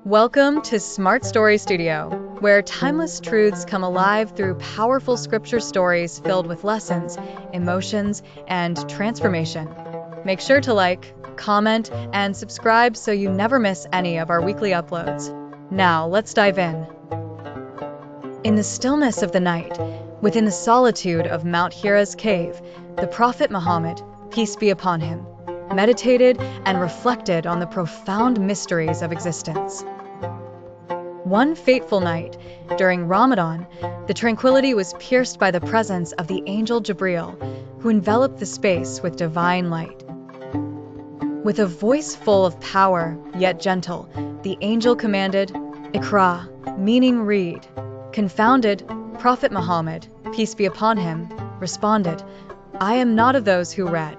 Welcome to Smart Story Studio, where timeless truths come alive through powerful scripture stories filled with lessons, emotions, and transformation. Make sure to like, comment, and subscribe so you never miss any of our weekly uploads. Now, let's dive in. In the stillness of the night, within the solitude of Mount Hira's cave, the Prophet Muhammad, peace be upon him, meditated and reflected on the profound mysteries of existence. One fateful night, during Ramadan, the tranquility was pierced by the presence of the angel Jibril, who enveloped the space with divine light. With a voice full of power, yet gentle, the angel commanded, "Iqra," meaning read. Confounded, Prophet Muhammad, peace be upon him, responded, "I am not of those who read."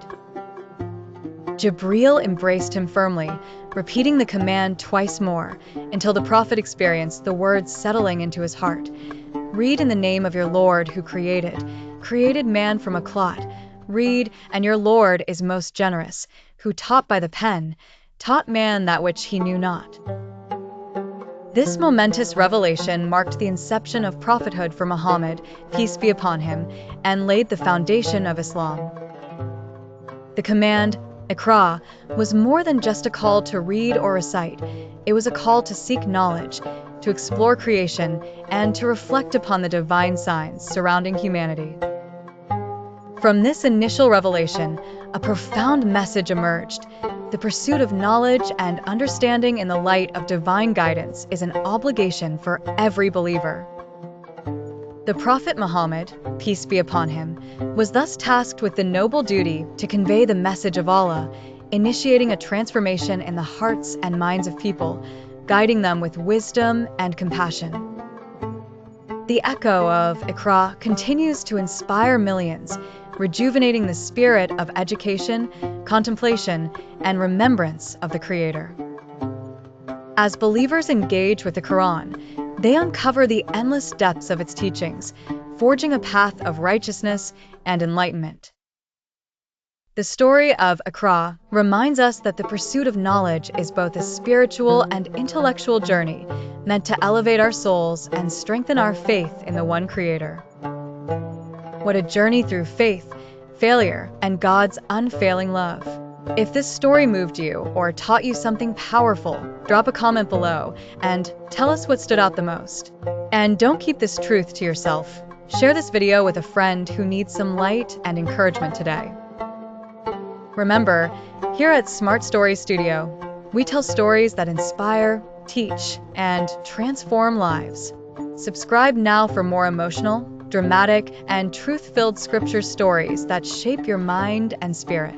Jibril embraced him firmly, repeating the command twice more, until the Prophet experienced the words settling into his heart. Read in the name of your Lord who created man from a clot. Read, and your Lord is most generous, who taught by the pen, taught man that which he knew not. This momentous revelation marked the inception of prophethood for Muhammad, peace be upon him, and laid the foundation of Islam. The command, Iqra, was more than just a call to read or recite. It was a call to seek knowledge, to explore creation, and to reflect upon the divine signs surrounding humanity. From this initial revelation, a profound message emerged. The pursuit of knowledge and understanding in the light of divine guidance is an obligation for every believer. The Prophet Muhammad, peace be upon him, was thus tasked with the noble duty to convey the message of Allah, initiating a transformation in the hearts and minds of people, guiding them with wisdom and compassion. The echo of Iqra continues to inspire millions, rejuvenating the spirit of education, contemplation, and remembrance of the Creator. As believers engage with the Quran, they uncover the endless depths of its teachings, forging a path of righteousness and enlightenment. The story of Iqra reminds us that the pursuit of knowledge is both a spiritual and intellectual journey, meant to elevate our souls and strengthen our faith in the one Creator. What a journey through faith, failure, and God's unfailing love. If this story moved you or taught you something powerful, drop a comment below and tell us what stood out the most. And don't keep this truth to yourself. Share this video with a friend who needs some light and encouragement today. Remember, here at Smart Story Studio, we tell stories that inspire, teach, and transform lives. Subscribe now for more emotional, dramatic, and truth-filled scripture stories that shape your mind and spirit.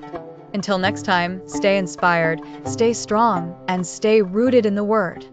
Until next time, stay inspired, stay strong, and stay rooted in the Word.